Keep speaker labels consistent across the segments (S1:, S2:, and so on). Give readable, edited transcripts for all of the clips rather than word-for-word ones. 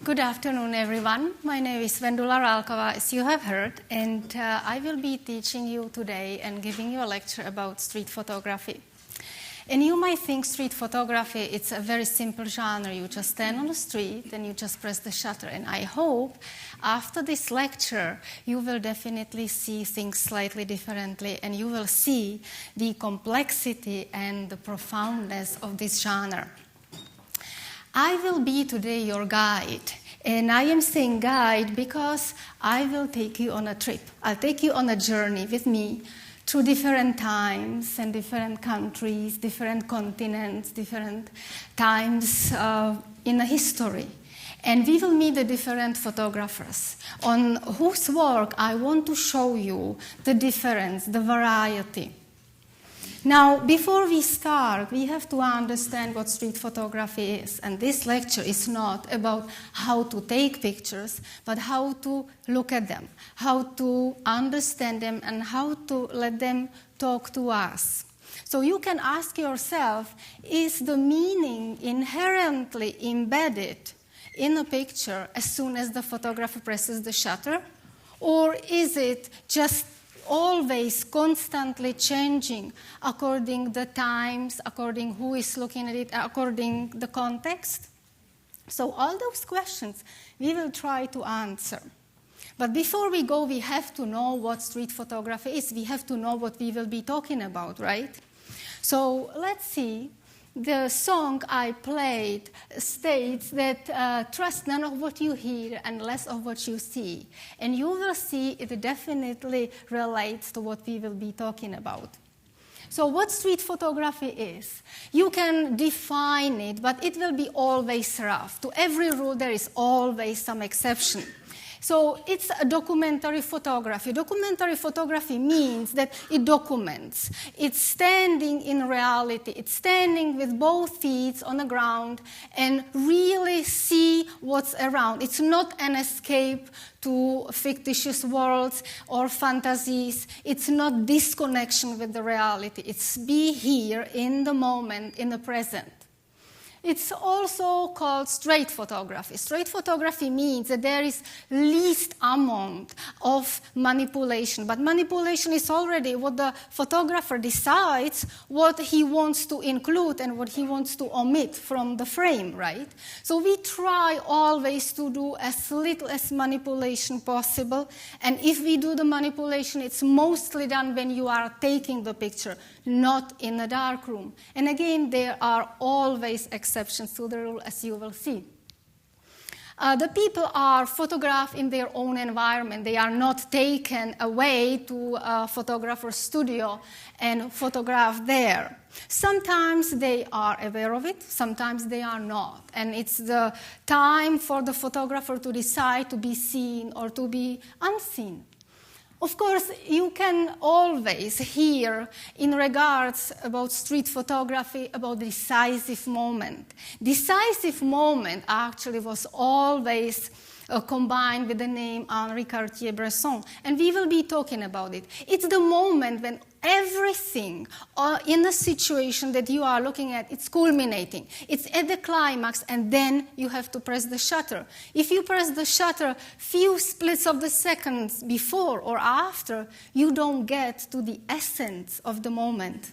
S1: Good afternoon, everyone. My name is Vendula Ralkova, as you have heard, and I will be teaching you today and giving you a lecture about street photography. And you might think street photography, it's a very simple genre. You just stand on the street and you just press the shutter. And I hope after this lecture, you will definitely see things slightly differently and you will see the complexity and the profoundness of this genre. I will be today your guide. And I am saying guide because I will take you on a trip. I'll take you on a journey with me through different times and different countries, different continents, different times in the history. And we will meet the different photographers on whose work I want to show you the difference, the variety. Now, before we start, we have to understand what street photography is. And this lecture is not about how to take pictures, but how to look at them, how to understand them, and how to let them talk to us. So you can ask yourself, is the meaning inherently embedded in a picture as soon as the photographer presses the shutter? Or is it just always constantly changing according the times, according who is looking at it, according the context? So all those questions we will try to answer. But before we go, we have to know what street photography is. We have to know what we will be talking about, right? So let's see. The song I played states that trust none of what you hear and less of what you see. And you will see it definitely relates to what we will be talking about. So what street photography is? You can define it, but it will be always rough. To every rule, there is always some exception. So it's a documentary photography. Documentary photography means that it documents. It's standing in reality. It's standing with both feet on the ground and really see what's around. It's not an escape to fictitious worlds or fantasies. It's not disconnection with the reality. It's be here in the moment, in the present. It's also called straight photography. Straight photography means that there is least amount of manipulation. But manipulation is already what the photographer decides what he wants to include and what he wants to omit from the frame, right? So we try always to do as little as manipulation possible. And if we do the manipulation, it's mostly done when you are taking the picture, not in a dark room. And again, there are always exceptions to the rule, as you will see. The people are photographed in their own environment. They are not taken away to a photographer's studio and photographed there. Sometimes they are aware of it, sometimes they are not. And it's the time for the photographer to decide to be seen or to be unseen. Of course, you can always hear in regards about street photography about decisive moment. Decisive moment actually was always combined with the name Henri Cartier Bresson, and we will be talking about it. It's the moment when everything in the situation that you are looking at, it's culminating. It's at the climax, and then you have to press the shutter. If you press the shutter few splits of the seconds before or after, you don't get to the essence of the moment.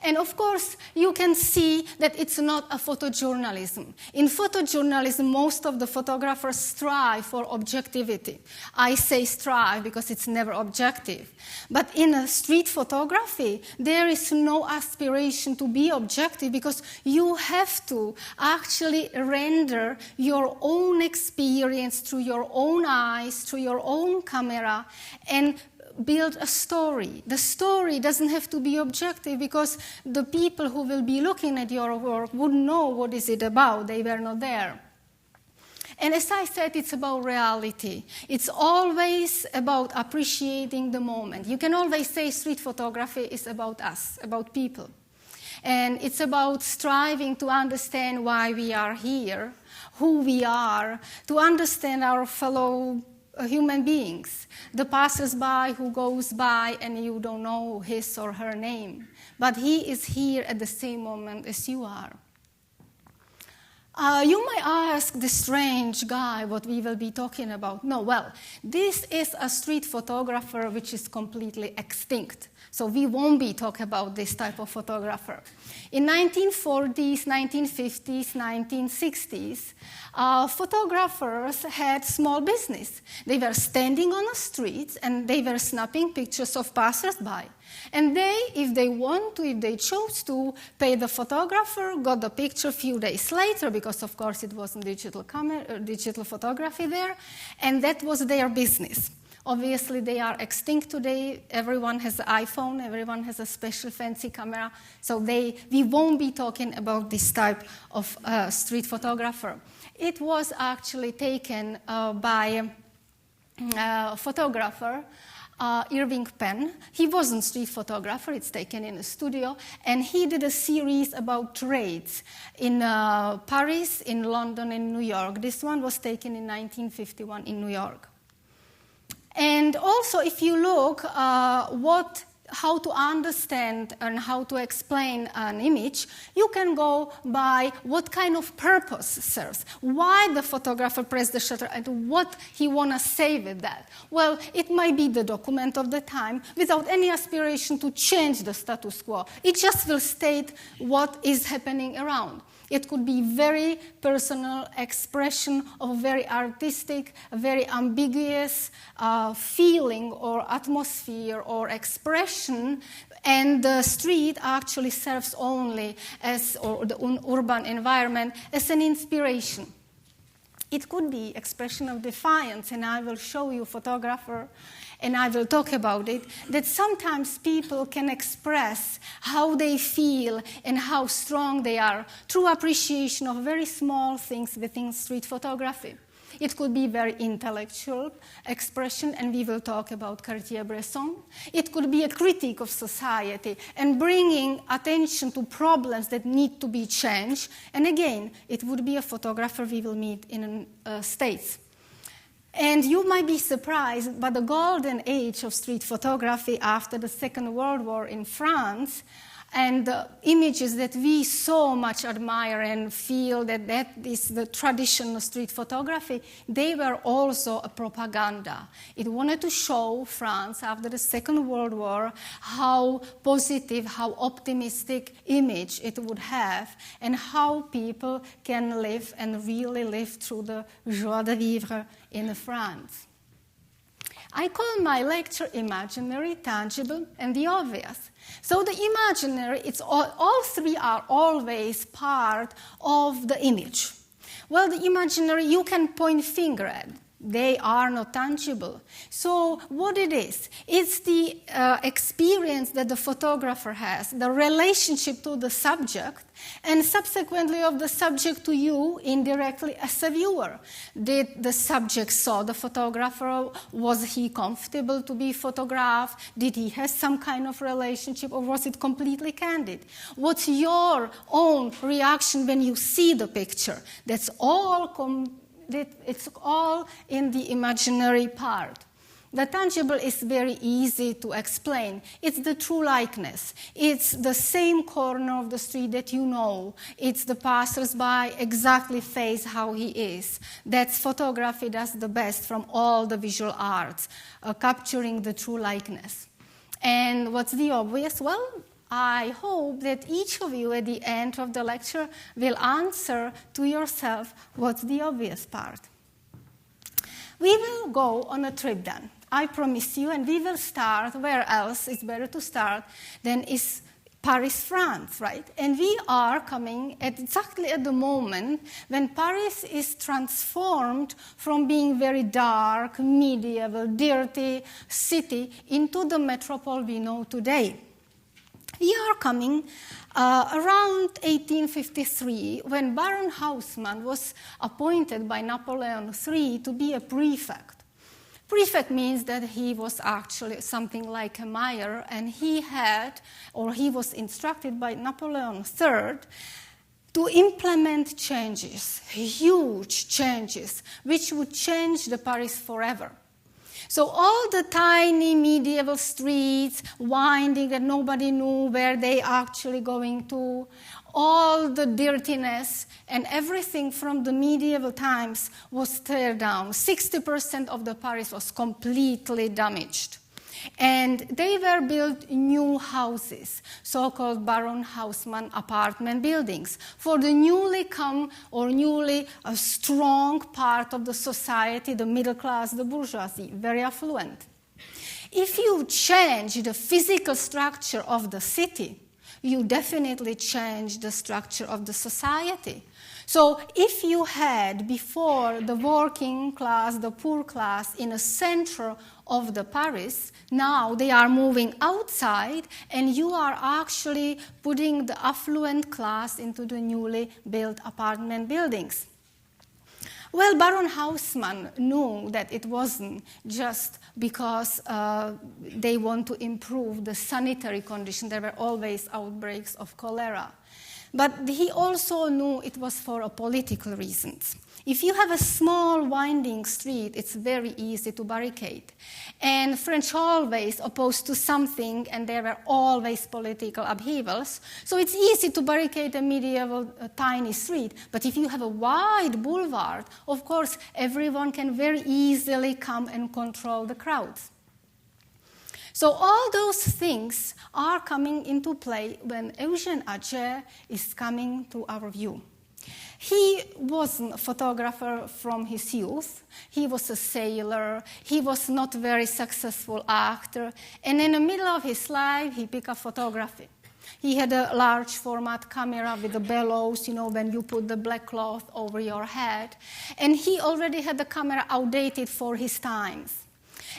S1: And of course, you can see that it's not a photojournalism. In photojournalism, most of the photographers strive for objectivity. I say strive because it's never objective. But in a street photography, there is no aspiration to be objective because you have to actually render your own experience through your own eyes, through your own camera, and build a story. The story doesn't have to be objective because the people who will be looking at your work would know what is it about. They were not there. And as I said, it's about reality. It's always about appreciating the moment. You can always say street photography is about us, about people. And it's about striving to understand why we are here, who we are, to understand our fellow human beings, the passers-by who goes by and you don't know his or her name, but he is here at the same moment as you are. You might ask the strange guy what we will be talking about. No, well, this is a street photographer which is completely extinct. So we won't be talking about this type of photographer. In 1940s, 1950s, 1960s, photographers had small business. They were standing on the streets and they were snapping pictures of passers-by. And they, if they chose to, pay the photographer, got the picture a few days later, because of course it wasn't digital photography there, and that was their business. Obviously, they are extinct today. Everyone has an iPhone. Everyone has a special fancy camera. So we won't be talking about this type of street photographer. It was actually taken by a photographer, Irving Penn. He wasn't a street photographer. It's taken in a studio. And he did a series about trades in Paris, in London, in New York. This one was taken in 1951 in New York. And also, if you look how to understand and how to explain an image, you can go by what kind of purpose serves, why the photographer pressed the shutter, and what he want to say with that. Well, it might be the document of the time without any aspiration to change the status quo. It just will state what is happening around. It could be very personal expression of a very artistic, a very ambiguous feeling or atmosphere or expression, and the street actually serves only as, or the urban environment, as an inspiration. It could be expression of defiance, and I will show you photographer, and I will talk about it, that sometimes people can express how they feel and how strong they are through appreciation of very small things within street photography. It could be very intellectual expression, and we will talk about Cartier Bresson. It could be a critique of society and bringing attention to problems that need to be changed. And again, it would be a photographer we will meet in the States. And you might be surprised, but the golden age of street photography after the Second World War in France, and the images that we so much admire and feel that is the tradition of street photography, they were also a propaganda. It wanted to show France after the Second World War how positive, how optimistic image it would have, and how people can live and really live through the joie de vivre in France. I call my lecture imaginary, tangible, and the obvious. So the imaginary, all three are always part of the image. Well, the imaginary, you can point finger at. They are not tangible. So what it is, it's the experience that the photographer has, the relationship to the subject, and subsequently of the subject to you indirectly as a viewer. Did the subject saw the photographer? Was he comfortable to be photographed? Did he have some kind of relationship, or was it completely candid? What's your own reaction when you see the picture? That's all it's all in the imaginary part. The tangible is very easy to explain. It's the true likeness. It's the same corner of the street that you know. It's the passers-by exactly face how he is. That's photography does the best from all the visual arts, capturing the true likeness. And what's the obvious? Well, I hope that each of you at the end of the lecture will answer to yourself what's the obvious part. We will go on a trip then, I promise you, and we will start where else is better to start than is Paris, France, right? And we are coming exactly at the moment when Paris is transformed from being very dark, medieval, dirty city into the metropole we know today. We are coming around 1853, when Baron Haussmann was appointed by Napoleon III to be a prefect. Prefect means that he was actually something like a mayor, and he was instructed by Napoleon III to implement changes, huge changes, which would change the Paris forever. So all the tiny medieval streets, winding that nobody knew where they actually going to, All the dirtiness and everything from the medieval times was tear down. 60% of the Paris was completely damaged. And they were built new houses, so-called Baron Haussmann apartment buildings, for the newly come or newly strong part of the society, the middle class, the bourgeoisie, very affluent. If you change the physical structure of the city, you definitely change the structure of the society. So if you had before the working class, the poor class in the center of the Paris, now they are moving outside and you are actually putting the affluent class into the newly built apartment buildings. Well, Baron Haussmann knew that it wasn't just because they want to improve the sanitary condition. There were always outbreaks of cholera. But he also knew it was for political reasons. If you have a small winding street, it's very easy to barricade. And French always opposed to something, and there were always political upheavals. So it's easy to barricade a medieval tiny street. But if you have a wide boulevard, of course, everyone can very easily come and control the crowds. So all those things are coming into play when Eugène Atget is coming to our view. He wasn't a photographer from his youth. He was a sailor. He was not a very successful actor. And in the middle of his life, he picked up photography. He had a large format camera with the bellows, when you put the black cloth over your head. And he already had the camera outdated for his times.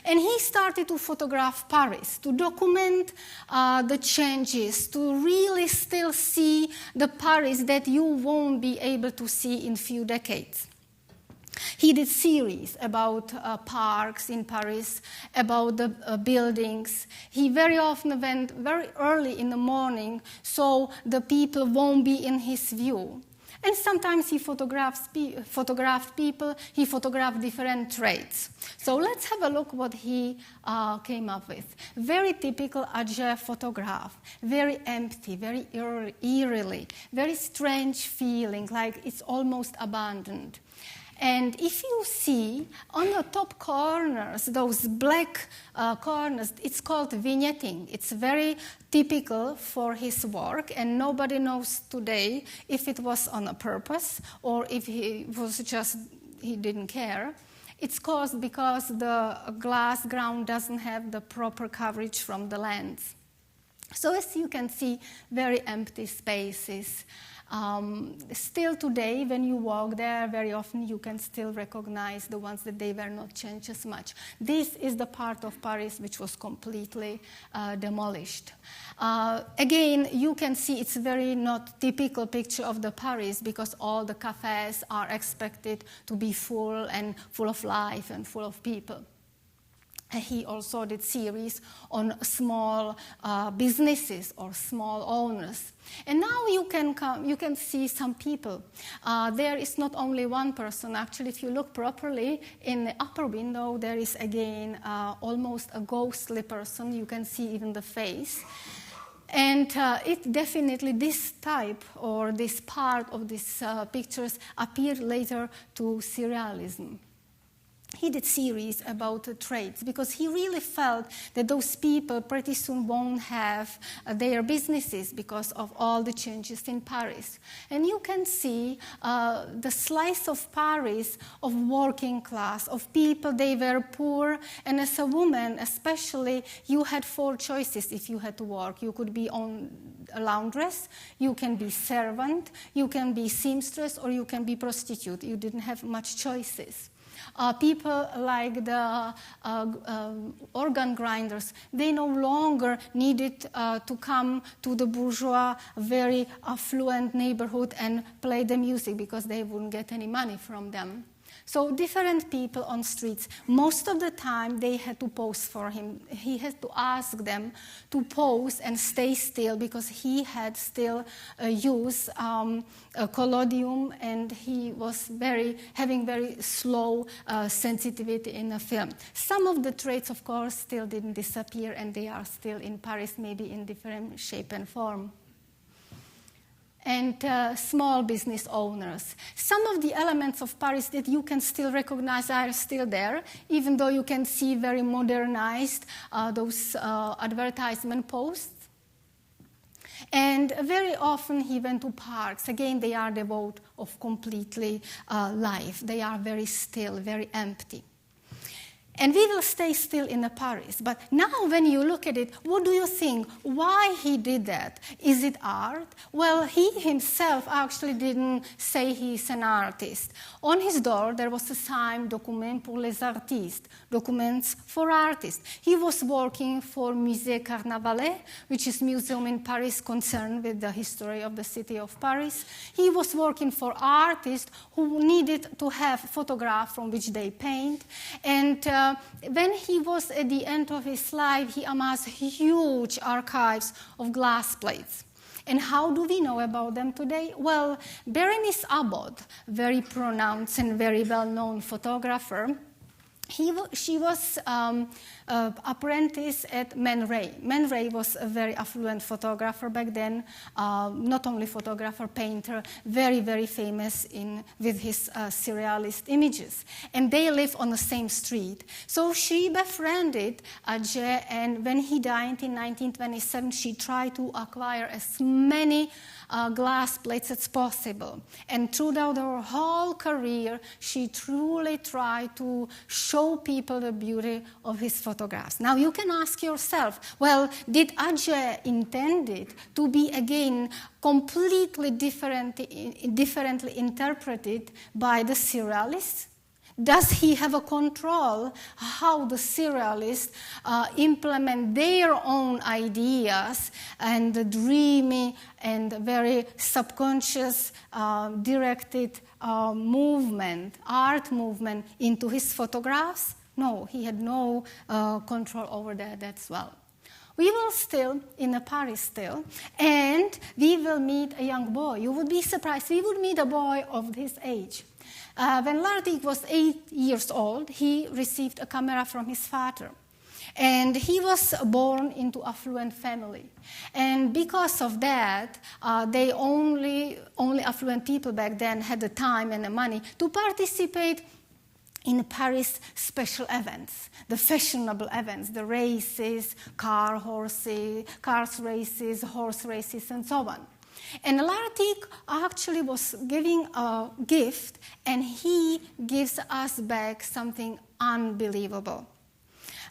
S1: And he started to photograph Paris, to document the changes, to really still see the Paris that you won't be able to see in a few decades. He did series about parks in Paris, about the buildings. He very often went very early in the morning so the people won't be in his view. And sometimes he photographed people, he photographed different traits. So let's have a look what he came up with. Very typical Atget photograph, very empty, very eerily, very strange feeling, like it's almost abandoned. And if you see on the top corners, those black corners, it's called vignetting. It's very typical for his work, and nobody knows today if it was on a purpose or if he didn't care. It's caused because the glass ground doesn't have the proper coverage from the lens. So as you can see, very empty spaces. Still today, when you walk there, very often you can still recognize the ones that they were not changed as much. This is the part of Paris which was completely demolished. Again, you can see it's very not typical picture of the Paris because all the cafes are expected to be full and full of life and full of people. He also did series on small businesses or small owners. And now you can see some people. There is not only one person. Actually, if you look properly, in the upper window, there is again almost a ghostly person. You can see even the face. And it definitely, this type or this part of these pictures appeared later to surrealism. He did series about trades because he really felt that those people pretty soon won't have their businesses because of all the changes in Paris. And you can see the slice of Paris of working class, of people, they were poor. And as a woman, especially, you had 4 choices if you had to work. You could be on a laundress, you can be servant, you can be seamstress, or you can be prostitute. You didn't have much choices. People like the organ grinders, they no longer needed to come to the bourgeois, very affluent neighborhood and play the music because they wouldn't get any money from them. So different people on streets, most of the time they had to pose for him. He had to ask them to pose and stay still because he had still used collodium and he was having very slow sensitivity in the film. Some of the traits, of course, still didn't disappear and they are still in Paris, maybe in different shape and form. and small business owners. Some of the elements of Paris that you can still recognize are still there, even though you can see very modernized those advertisement posts. And very often he went to parks. Again, they are devoid of completely life. They are very still, very empty. And we will stay still in Paris. But now when you look at it, what do you think? Why he did that? Is it art? Well, he himself actually didn't say he's an artist. On his door, there was a sign, Documents pour les artistes, documents for artists. He was working for Musée Carnavalet, which is a museum in Paris concerned with the history of the city of Paris. He was working for artists who needed to have photographs from which they paint. And when he was at the end of his life, he amassed huge archives of glass plates. And how do we know about them today? Well, Berenice Abbott, very pronounced and very well-known photographer, she was apprentice at Man Ray. Man Ray was a very affluent photographer back then, not only photographer, painter, very, very famous with his surrealist images. And they lived on the same street. So she befriended Adje, and when he died in 1927, she tried to acquire as many glass plates as possible. And throughout her whole career, she truly tried to show people the beauty of his photographs. Now you can ask yourself, well, did Adje intend it to be again completely differently interpreted by the surrealists? Does he have a control how the surrealists implement their own ideas and the dreamy and very subconscious directed art movement into his photographs? No, he had no control over that as well. We will still, in Paris still, and we will meet a young boy. You would be surprised. We would meet a boy of his age. When Lartigue was 8 years old, he received a camera from his father. And he was born into affluent family. And because of that, they only affluent people back then had the time and the money to participate in Paris special events, the fashionable events, the races, cars races, horse races, and so on. And Lartigue actually was giving a gift, and he gives us back something unbelievable.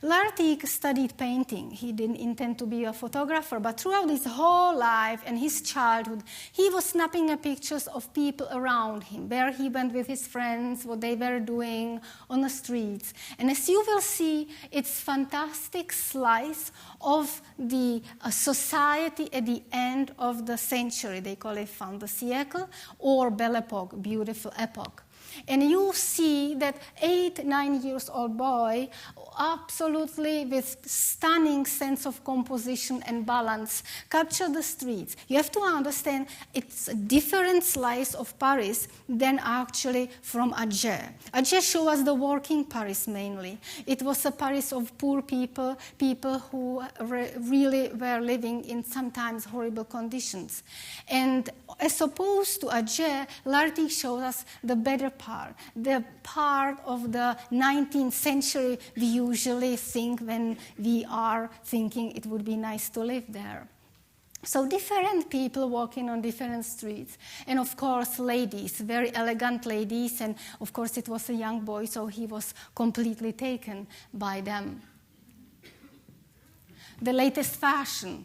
S1: Lartigue studied painting. He didn't intend to be a photographer, but throughout his whole life and his childhood, he was snapping pictures of people around him, where he went with his friends, what they were doing on the streets. And as you will see, it's fantastic slice of the society at the end of the century. They call it fin de siècle or Belle Époque, beautiful epoch. And you see that 8, 9 years old boy, absolutely with stunning sense of composition and balance, capture the streets. You have to understand it's a different slice of Paris than actually from Adje. Adje shows us the working Paris mainly. It was a Paris of poor people, people who really were living in sometimes horrible conditions. And as opposed to Adje, Lartigue shows us the better part, the part of the 19th century we usually think when we are thinking it would be nice to live there. So different people walking on different streets. And of course, ladies, very elegant ladies. And of course, it was a young boy, so he was completely taken by them. The latest fashion.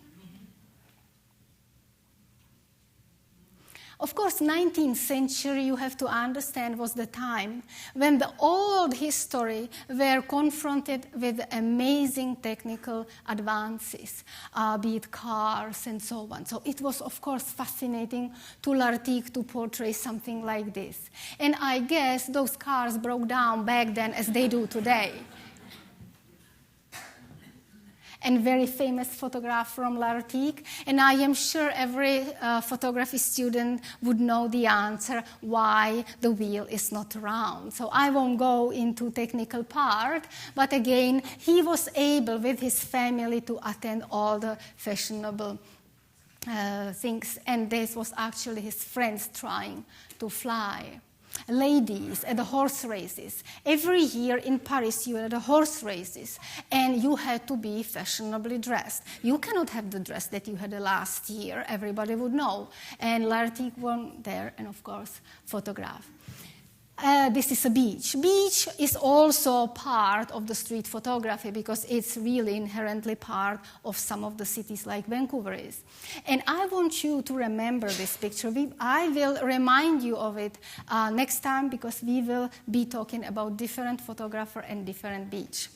S1: Of course, 19th century, you have to understand, was the time when the old history were confronted with amazing technical advances, be it cars and so on. So it was, of course, fascinating to Lartigue to portray something like this. And I guess those cars broke down back then as they do today. And very famous photograph from Lartigue. And I am sure every photography student would know the answer why the wheel is not round. So I won't go into technical part, but again, he was able with his family to attend all the fashionable things, and this was actually his friends trying to fly. Ladies at the horse races. Every year in Paris you had the horse races, and you had to be fashionably dressed. You cannot have the dress that you had last year, everybody would know. And Lartigue went there and, of course, photographed. This is a beach. Beach is also part of the street photography because it's really inherently part of some of the cities like Vancouver is. And I want you to remember this picture. I will remind you of it next time because we will be talking about different photographer and different beach.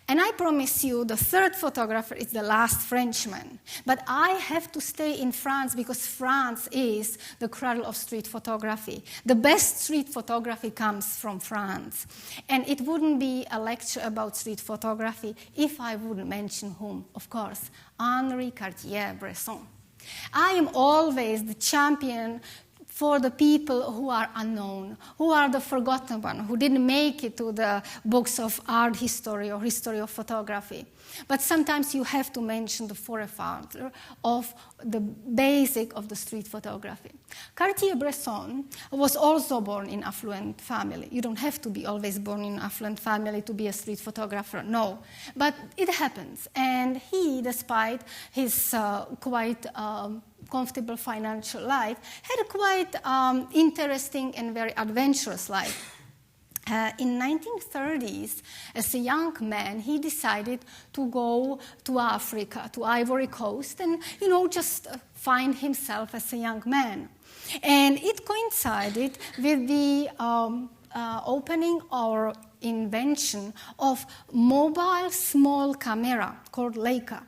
S1: And I promise you, the third photographer is the last Frenchman. But I have to stay in France because France is the cradle of street photography. The best street photography comes from France. And it wouldn't be a lecture about street photography if I wouldn't mention whom, of course, Henri Cartier Bresson. I am always the champion for the people who are unknown, who are the forgotten one, who didn't make it to the books of art history or history of photography. But sometimes you have to mention the forefather of the basic of the street photography. Cartier Bresson was also born in affluent family. You don't have to be always born in affluent family to be a street photographer, no. But it happens. And he, despite his quite comfortable financial life, had a quite interesting and very adventurous life. In 1930s, as a young man, he decided to go to Africa, to Ivory Coast, and, just find himself as a young man. And it coincided with the opening or invention of mobile small camera called Leica.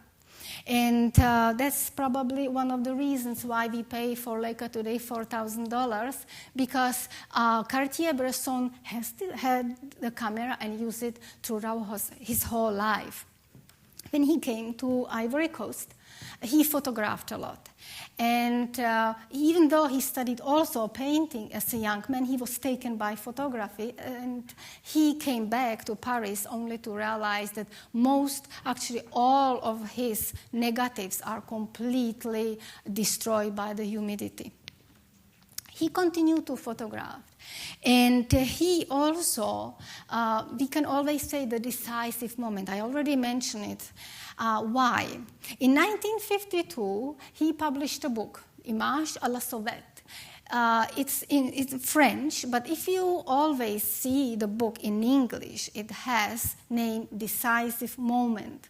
S1: And that's probably one of the reasons why we pay for Leica today $4,000, because Cartier-Bresson had the camera and used it throughout his whole life. When he came to Ivory Coast, he photographed a lot. And even though he studied also painting as a young man, he was taken by photography, and he came back to Paris only to realize that actually all of his negatives are completely destroyed by the humidity. He continued to photograph. And he also, we can always say the decisive moment. I already mentioned it. Why? In 1952, he published a book, Images à la Sauvette. It's French, but if you always see the book in English, it has name Decisive Moment.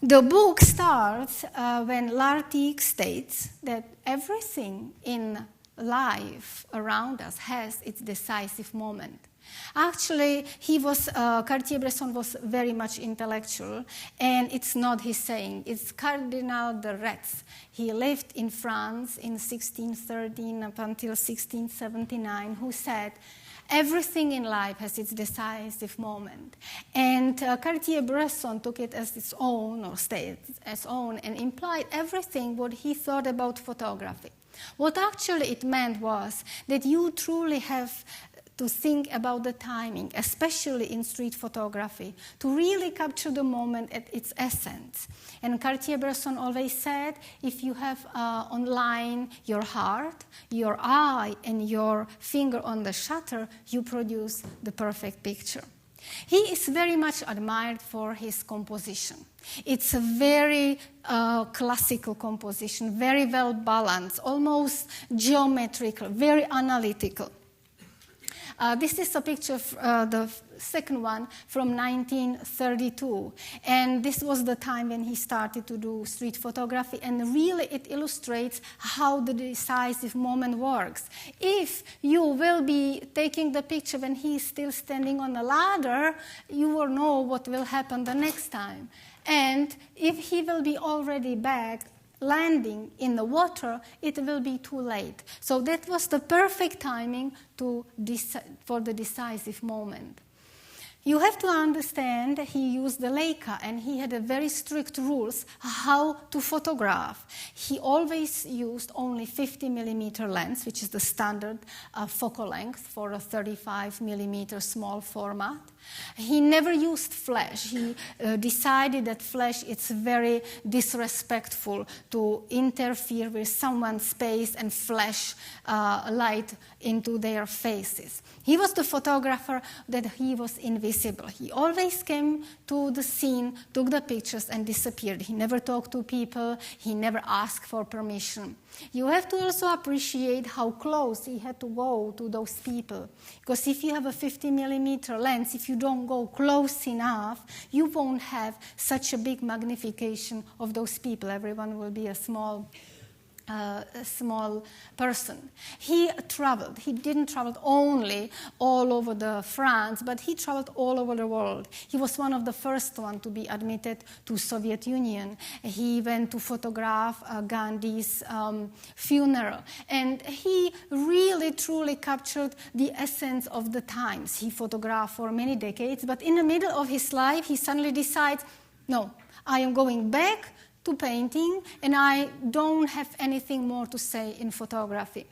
S1: The book starts when Lartigue states that everything in life around us has its decisive moment. Actually, Cartier-Bresson was very much intellectual, and it's not his saying. It's Cardinal de Retz. He lived in France in 1613 up until 1679, who said, everything in life has its decisive moment. And Cartier-Bresson took it as its own, or stated as own, and implied everything what he thought about photography. What actually it meant was that you truly have to think about the timing, especially in street photography, to really capture the moment at its essence. And Cartier-Bresson always said, if you have online your heart, your eye, and your finger on the shutter, you produce the perfect picture. He is very much admired for his composition. It's a very classical composition, very well balanced, almost geometrical, very analytical. This is a picture of the second one from 1932. And this was the time when he started to do street photography. And really it illustrates how the decisive moment works. If you will be taking the picture when he is still standing on a ladder, you will know what will happen the next time. And if he will be already back, landing in the water, it will be too late. So that was the perfect timing for the decisive moment. You have to understand that he used the Leica and he had a very strict rules how to photograph. He always used only 50 millimeter lens, which is the standard focal length for a 35 millimeter small format. He never used flash. He decided that flash is very disrespectful to interfere with someone's space and flash light into their faces. He was the photographer that he was invisible. He always came to the scene, took the pictures, and disappeared. He never talked to people. He never asked for permission. You have to also appreciate how close he had to go to those people. Because if you have a 50 millimeter lens, if you don't go close enough, you won't have such a big magnification of those people. Everyone will be a small person. He traveled. He didn't travel only all over France, but he traveled all over the world. He was one of the first one to be admitted to Soviet Union. He went to photograph Gandhi's funeral. And he really, truly captured the essence of the times. He photographed for many decades, but in the middle of his life, he suddenly decides, no, I am going back to painting, and I don't have anything more to say in photography.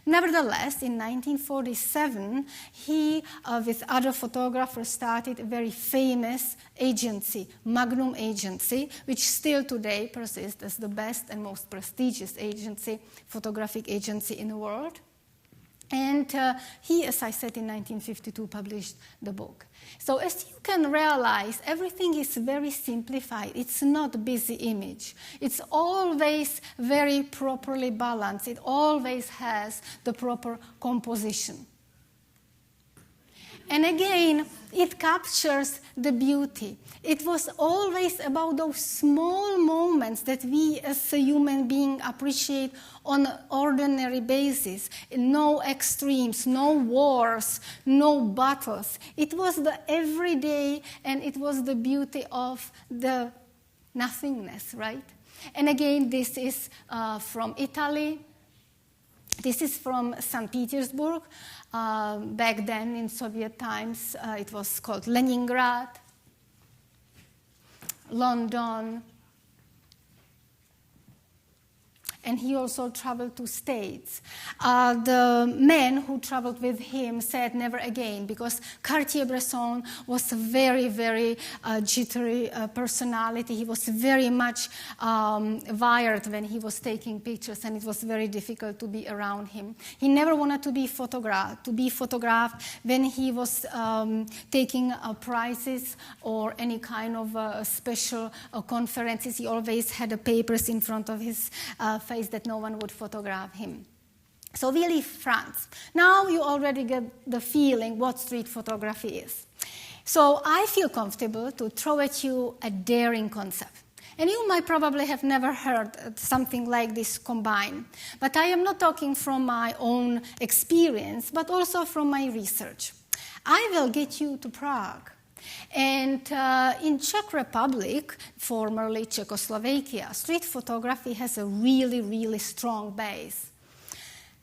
S1: Nevertheless, in 1947, he, with other photographers, started a very famous agency, Magnum Agency, which still today persists as the best and most prestigious agency, photographic agency in the world. And he, as I said, in 1952 published the book. So as you can realize, everything is very simplified. It's not a busy image. It's always very properly balanced. It always has the proper composition. And again, it captures the beauty. It was always about those small moments that we as a human being appreciate on an ordinary basis. No extremes, no wars, no battles. It was the everyday, and it was the beauty of the nothingness, right? And again, this is from Italy. This is from St. Petersburg. Back then, in Soviet times, it was called Leningrad, London. And he also traveled to States. The men who traveled with him said never again, because Cartier Bresson was a very, very jittery personality. He was very much wired when he was taking pictures, and it was very difficult to be around him. He never wanted to be photographed when he was taking prizes or any kind of special conferences. He always had papers in front of his face that no one would photograph him. So we leave France. Now you already get the feeling what street photography is. So I feel comfortable to throw at you a daring concept. And you might probably have never heard something like this combined. But I am not talking from my own experience, but also from my research. I will get you to Prague. And in Czech Republic, formerly Czechoslovakia, street photography has a really, really strong base.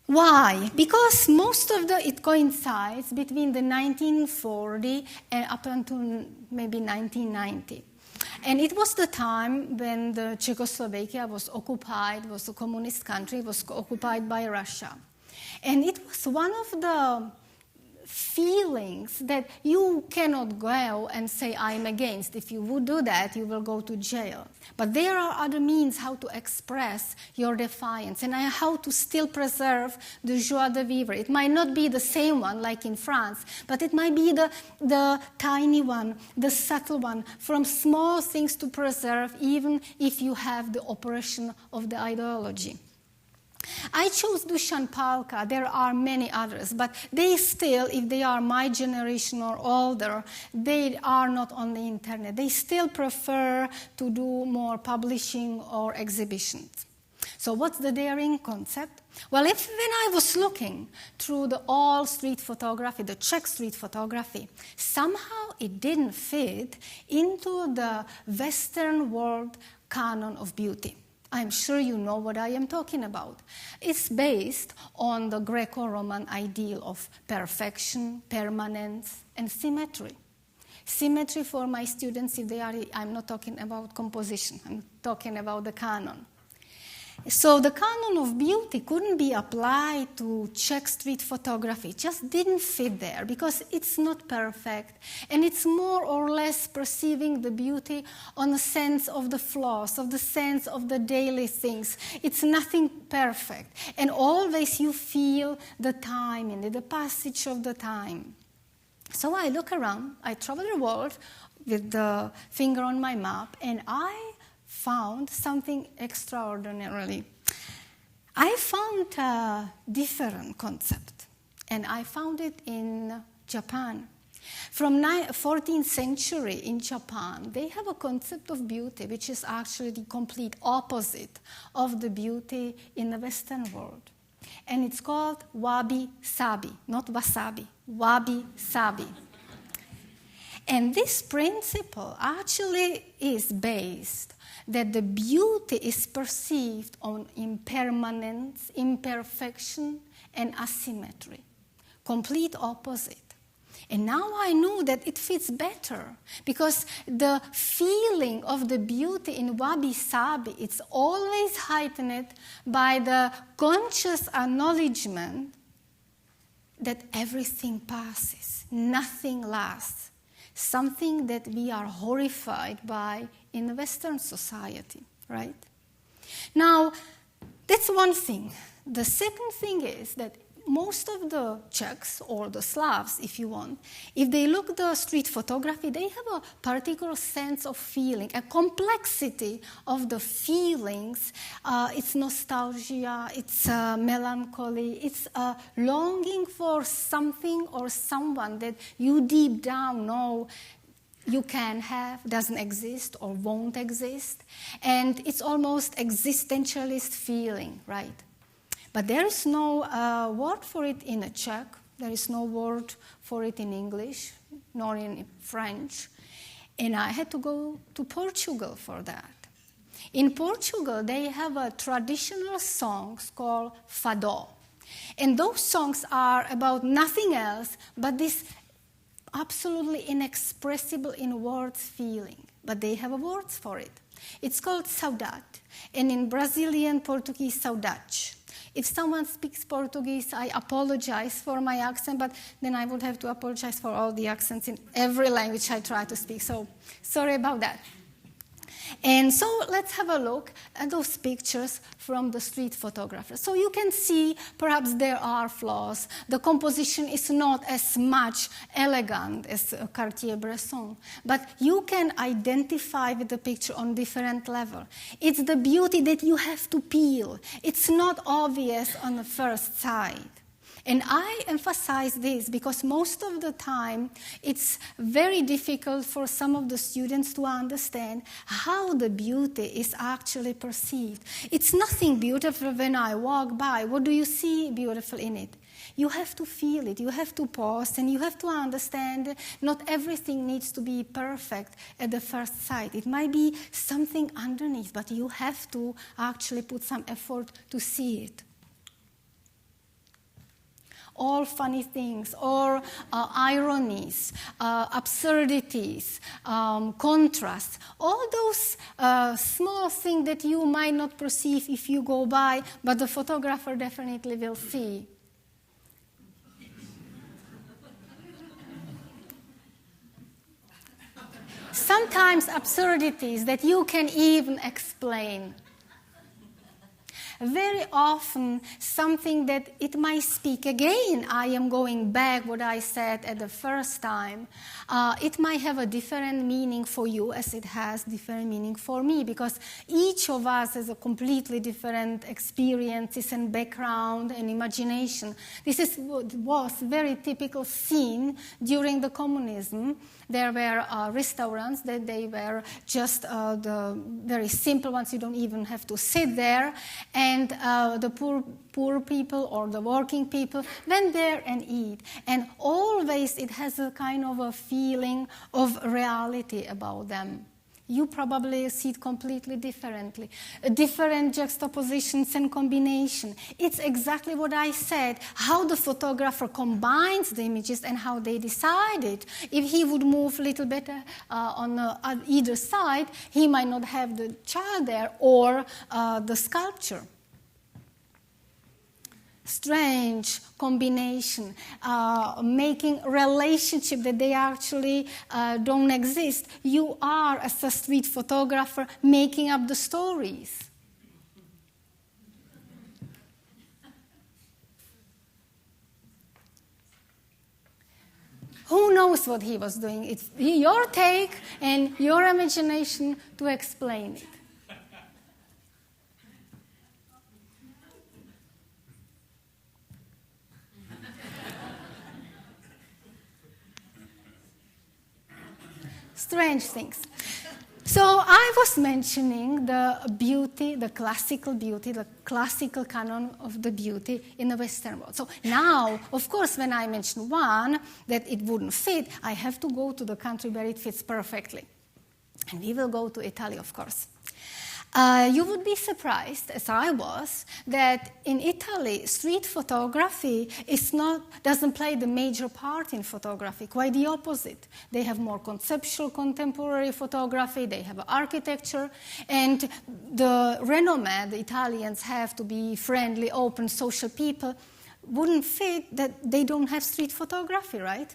S1: Why? Because most of it coincides between the 1940 and up until maybe 1990. And it was the time when the Czechoslovakia was occupied, was a communist country, was occupied by Russia. And it was one of the feelings that you cannot go and say, I'm against. If you would do that, you will go to jail. But there are other means how to express your defiance and how to still preserve the joie de vivre. It might not be the same one like in France, but it might be the tiny one, the subtle one, from small things to preserve, even if you have the oppression of the ideology. I chose Dusan Palka. There are many others, but they still, if they are my generation or older, they are not on the internet. They still prefer to do more publishing or exhibitions. So what's the daring concept? Well, when I was looking through the all street photography, the Czech street photography, somehow it didn't fit into the Western world canon of beauty. I'm sure you know what I am talking about. It's based on the Greco-Roman ideal of perfection, permanence, and symmetry. Symmetry for my students, I'm not talking about composition, I'm talking about the canon. So the canon of beauty couldn't be applied to Czech street photography. It just didn't fit there because it's not perfect. And it's more or less perceiving the beauty on the sense of the flaws, of the sense of the daily things. It's nothing perfect. And always you feel the time in it, the passage of the time. So I look around, I travel the world with the finger on my map, and I found something extraordinarily. I found a different concept, and I found it in Japan. From 14th century in Japan, they have a concept of beauty which is actually the complete opposite of the beauty in the Western world. And it's called wabi-sabi, not wasabi, wabi-sabi. And this principle actually is based that the beauty is perceived on impermanence, imperfection, and asymmetry. Complete opposite. And now I know that it fits better because the feeling of the beauty in wabi-sabi, it's always heightened by the conscious acknowledgement that everything passes, nothing lasts. Something that we are horrified by in the Western society, right? Now, that's one thing. The second thing is that most of the Czechs, or the Slavs, if you want, if they look at the street photography, they have a particular sense of feeling, a complexity of the feelings. It's nostalgia, it's melancholy, it's a longing for something or someone that you deep down know you can have, doesn't exist or won't exist. And it's almost existentialist feeling, right? But there is no word for it in a Czech. There is no word for it in English, nor in French. And I had to go to Portugal for that. In Portugal, they have a traditional songs called fado. And those songs are about nothing else but this absolutely inexpressible in words feeling. But they have words for it. It's called saudade. And in Brazilian Portuguese, saudade. If someone speaks Portuguese, I apologize for my accent, but then I would have to apologize for all the accents in every language I try to speak. So sorry about that. And so let's have a look at those pictures from the street photographer. So you can see perhaps there are flaws. The composition is not as much elegant as Cartier Bresson, but you can identify with the picture on different level. It's the beauty that you have to peel. It's not obvious on the first sight. And I emphasize this because most of the time it's very difficult for some of the students to understand how the beauty is actually perceived. It's nothing beautiful when I walk by. What do you see beautiful in it? You have to feel it, you have to pause, and you have to understand not everything needs to be perfect at the first sight. It might be something underneath, but you have to actually put some effort to see it. All funny things, or ironies, absurdities, contrasts, all those small things that you might not perceive if you go by, but the photographer definitely will see. Sometimes absurdities that you can even explain. Very often, something that it might speak again. I am going back what I said at the first time. It might have a different meaning for you as it has different meaning for me, because each of us has a completely different experiences and background and imagination. This was very typical scene during the communism. There were restaurants that they were just the very simple ones. You don't even have to sit there. And the poor people or the working people went there and eat. And always it has a kind of a feeling of reality about them. you probably see it completely differently. Different juxtapositions and combination. It's exactly what I said, how the photographer combines the images and how they decide it. If he would move a little bit on either side, he might not have the child there or the sculpture. Strange combination, making relationship that they actually don't exist. You are, as a street photographer, making up the stories. Who knows what he was doing? It's your take and your imagination to explain it. Strange things. So I was mentioning the beauty, the classical canon of the beauty in the Western world. So now, of course, when I mention one that it wouldn't fit, I have to go to the country where it fits perfectly. And we will go to Italy, of course. You would be surprised, as I was, that in Italy, street photography doesn't play the major part in photography, quite the opposite. They have more conceptual contemporary photography, they have architecture, and the renommé the Italians have to be friendly, open, social people wouldn't fit that they don't have street photography, right?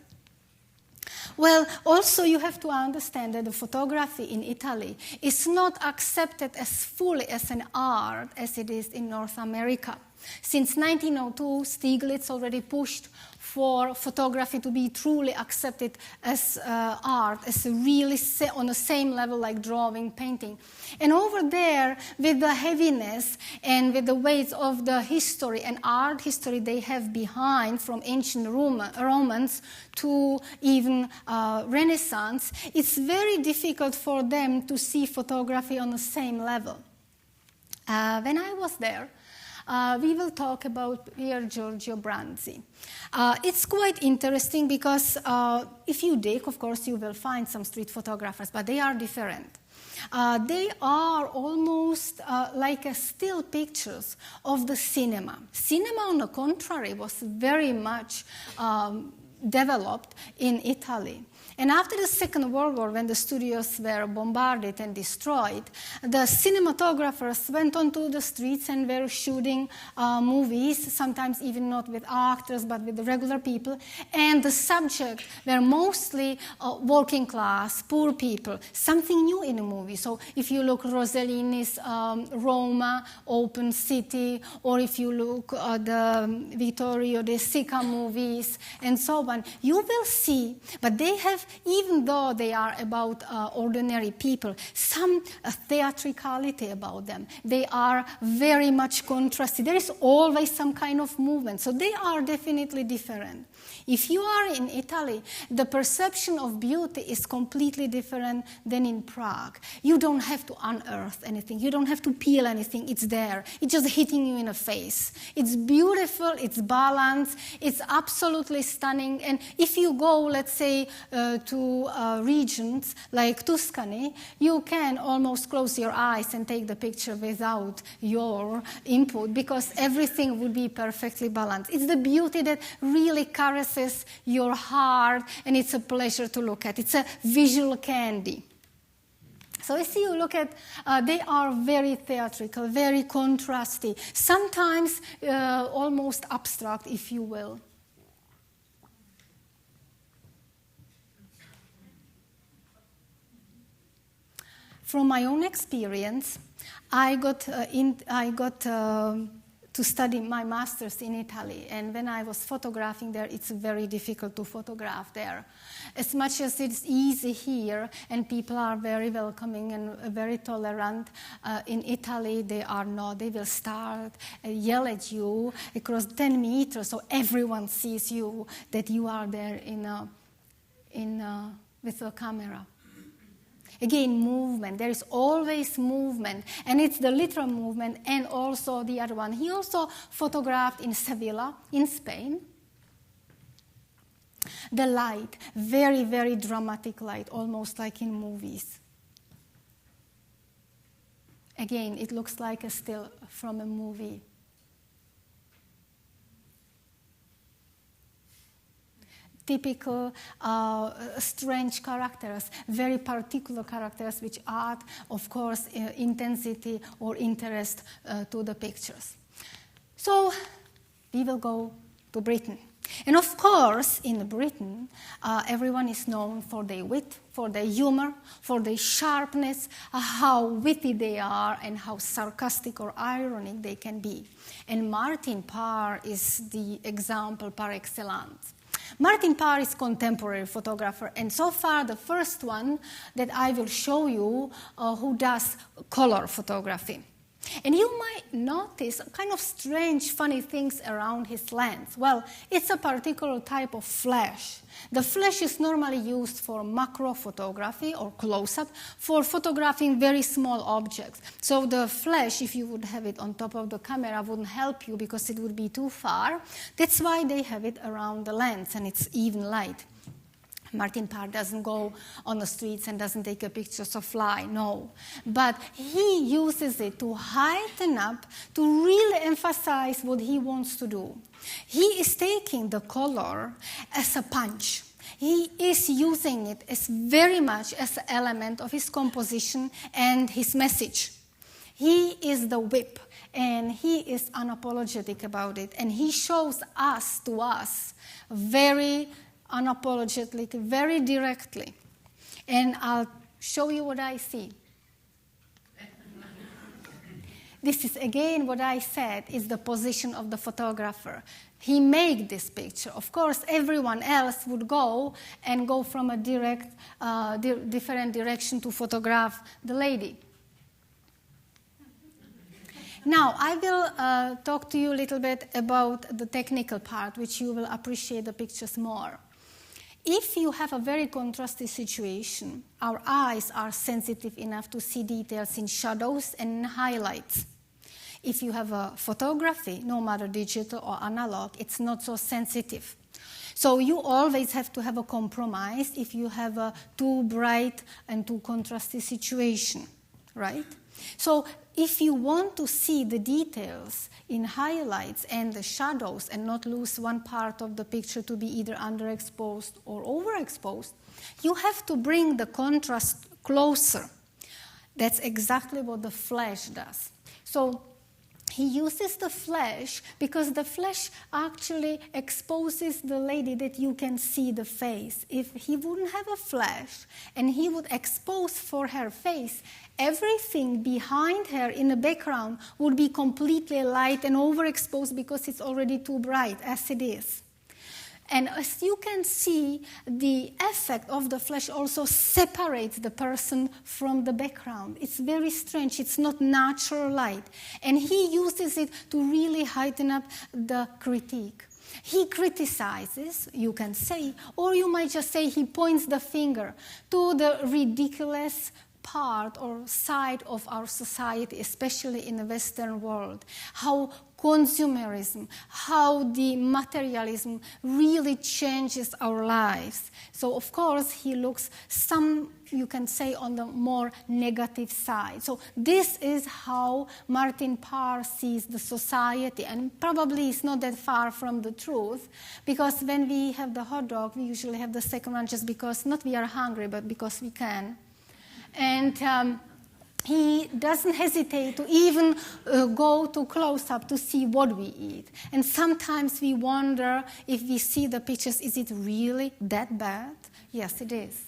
S1: Well, also you have to understand that the photography in Italy is not accepted as fully as an art as it is in North America. Since 1902, Stieglitz already pushed for photography to be truly accepted as art, as really on the same level like drawing, painting. And over there, with the heaviness and with the weight of the history and art history they have behind, from ancient Romans to even Renaissance, it's very difficult for them to see photography on the same level. When I was there, we will talk about Pier Giorgio Branzi. It's quite interesting because if you dig, of course, you will find some street photographers, but they are different. They are almost like still pictures of the cinema. Cinema, on the contrary, was very much developed in Italy. And after the Second World War, when the studios were bombarded and destroyed, the cinematographers went onto the streets and were shooting movies, sometimes even not with actors, but with the regular people. And the subject were mostly working class, poor people, something new in a movie. So if you look Rossellini's Roma, Open City, or if you look at the Vittorio De Sica movies, and so on, you will see, but they have, even though they are about ordinary people, some theatricality about them. They are very much contrasted. There is always some kind of movement. So they are definitely different. If you are in Italy, the perception of beauty is completely different than in Prague. You don't have to unearth anything. You don't have to peel anything. It's there. It's just hitting you in the face. It's beautiful. It's balanced. It's absolutely stunning. And if you go, let's say, to regions like Tuscany, you can almost close your eyes and take the picture without your input because everything would be perfectly balanced. It's the beauty that really caresses your heart, and it's a pleasure to look at. It's a visual candy. So as you look at, they are very theatrical, very contrasty, sometimes almost abstract, if you will. From my own experience, I got to study my master's in Italy, and when I was photographing there, it's very difficult to photograph there. As much as it's easy here, and people are very welcoming and very tolerant, in Italy they are not. They will start yell at you across 10 meters, so everyone sees you, that you are there with a camera. Again, movement. There is always movement. And it's the literal movement and also the other one. He also photographed in Sevilla, in Spain. The light, very, very dramatic light, almost like in movies. Again, it looks like a still from a movie. Typical strange characters, very particular characters which add, of course, intensity or interest to the pictures. So we will go to Britain. And of course, in Britain, everyone is known for their wit, for their humor, for their sharpness, how witty they are, and how sarcastic or ironic they can be. And Martin Parr is the example par excellence. Martin Parr is a contemporary photographer, and so far the first one that I will show you who does color photography. And you might notice kind of strange, funny things around his lens. Well, it's a particular type of flash. The flash is normally used for macro photography or close-up, for photographing very small objects. So the flash, if you would have it on top of the camera, wouldn't help you because it would be too far. That's why they have it around the lens, and it's even light. Martin Parr doesn't go on the streets and doesn't take pictures of fly, no. But he uses it to heighten up, to really emphasize what he wants to do. He is taking the color as a punch. He is using it as very much as an element of his composition and his message. He is the whip, and he is unapologetic about it. And he shows us, very unapologetically, very directly. And I'll show you what I see. This is again what I said is the position of the photographer. He made this picture. Of course, everyone else would go from a different direction to photograph the lady. Now, I will talk to you a little bit about the technical part, which you will appreciate the pictures more. If you have a very contrasty situation, our eyes are sensitive enough to see details in shadows and in highlights. If you have a photography, no matter digital or analog, it's not so sensitive. So you always have to have a compromise if you have a too bright and too contrasty situation, right? So if you want to see the details in highlights and the shadows and not lose one part of the picture to be either underexposed or overexposed, you have to bring the contrast closer. That's exactly what the flash does. So he uses the flash because the flash actually exposes the lady that you can see the face. If he wouldn't have a flash and he would expose for her face, everything behind her in the background would be completely light and overexposed because it's already too bright as it is. And as you can see, the effect of the flash also separates the person from the background. It's very strange. It's not natural light. And he uses it to really heighten up the critique. He criticizes, you can say, or you might just say he points the finger to the ridiculous part or side of our society, especially in the Western world, how consumerism, how the materialism really changes our lives. So, of course, he looks you can say, on the more negative side. So this is how Martin Parr sees the society, and probably it's not that far from the truth, because when we have the hot dog, we usually have the second one just because, not we are hungry, but because we can. And he doesn't hesitate to even go to close-up to see what we eat. And sometimes we wonder if we see the pictures, is it really that bad? Yes, it is.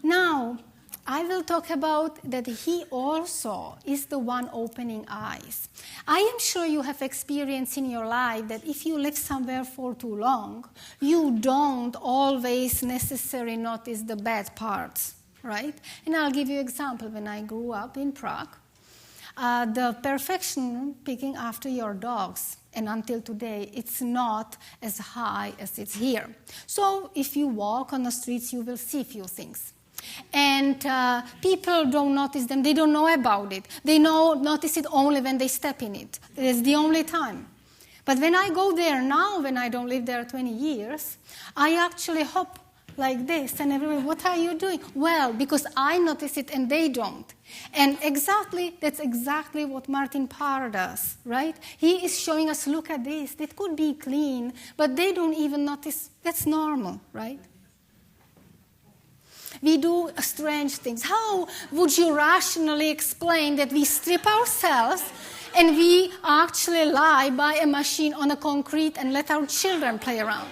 S1: Now, I will talk about that he also is the one opening eyes. I am sure you have experienced in your life that if you live somewhere for too long, you don't always necessarily notice the bad parts. Right? And I'll give you an example. When I grew up in Prague, the perfection picking after your dogs, and until today, it's not as high as it's here. So if you walk on the streets, you will see a few things. And people don't notice them. They don't know about it. They notice it only when they step in it. It's the only time. But when I go there now, when I don't live there 20 years, I actually hop like this. And everyone, what are you doing? Well, because I notice it and they don't. And that's exactly what Martin Parr does, right? He is showing us, look at this. It could be clean, but they don't even notice. That's normal, right? We do strange things. How would you rationally explain that we strip ourselves and we actually lie by a machine on a concrete and let our children play around?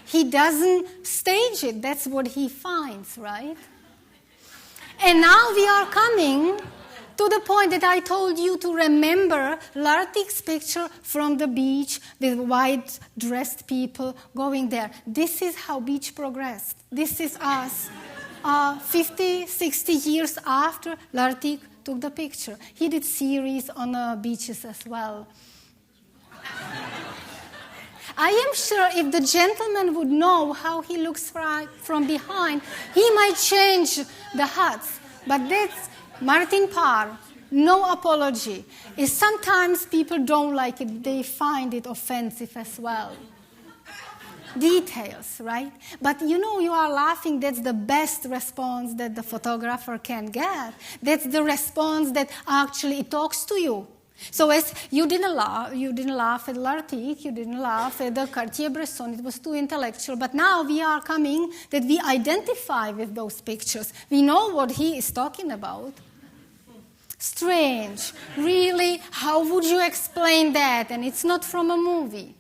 S1: He doesn't stage it. That's what he finds, right? And now we are coming to the point that I told you to remember Lartik's picture from the beach with white-dressed people going there. This is how beach progressed. This is us. 50, 60 years after Lartik took the picture. He did series on beaches as well. I am sure if the gentleman would know how he looks from behind, he might change the huts. But that's Martin Parr, no apology. Is sometimes people don't like it, they find it offensive as well. Details, right? But you are laughing. That's the best response that the photographer can get. That's the response that actually talks to you. So as you didn't laugh at Lartik, you didn't laugh at the Cartier Bresson, it was too intellectual, but now we are coming that we identify with those pictures. We know what he is talking about. Strange. Really, how would you explain that? And it's not from a movie.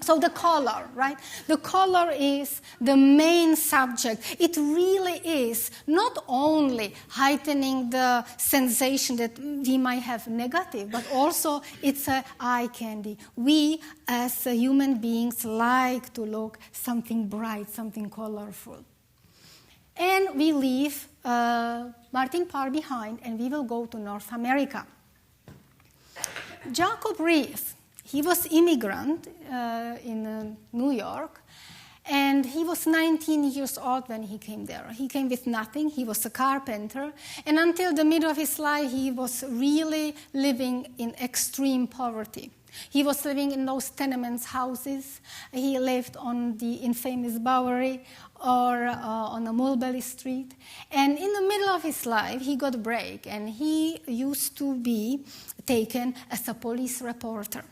S1: So the color, right? The color is the main subject. It really is not only heightening the sensation that we might have negative, but also it's an eye candy. We, as human beings, like to look something bright, something colorful. And we leave Martin Parr behind, and we will go to North America. Jacob Riis. He was immigrant in New York, and he was 19 years old when he came there. He came with nothing. He was a carpenter, and until the middle of his life, he was really living in extreme poverty. He was living in those tenement houses. He lived on the infamous Bowery or on the Mulberry Street. And in the middle of his life, he got a break, and he used to be taken as a police reporter.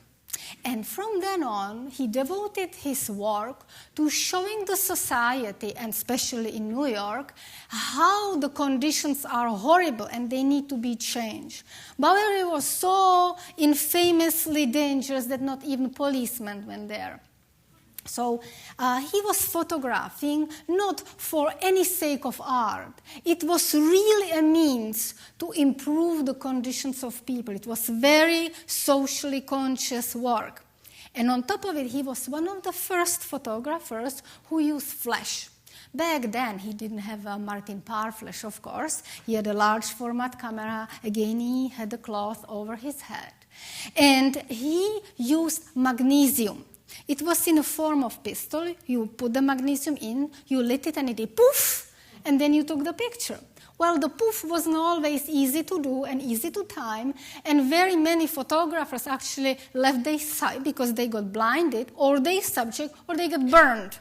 S1: And from then on, he devoted his work to showing the society, and especially in New York, how the conditions are horrible and they need to be changed. Bowery was so infamously dangerous that not even policemen went there. So he was photographing not for any sake of art. It was really a means to improve the conditions of people. It was very socially conscious work. And on top of it, he was one of the first photographers who used flash. Back then, he didn't have a Martin Parr flash, of course. He had a large format camera. Again, he had a cloth over his head. And he used magnesium. It was in a form of pistol. You put the magnesium in, you lit it, and it did poof, and then you took the picture. Well, the poof wasn't always easy to do and easy to time, and very many photographers actually left their site because they got blinded, or their subject, or they got burned.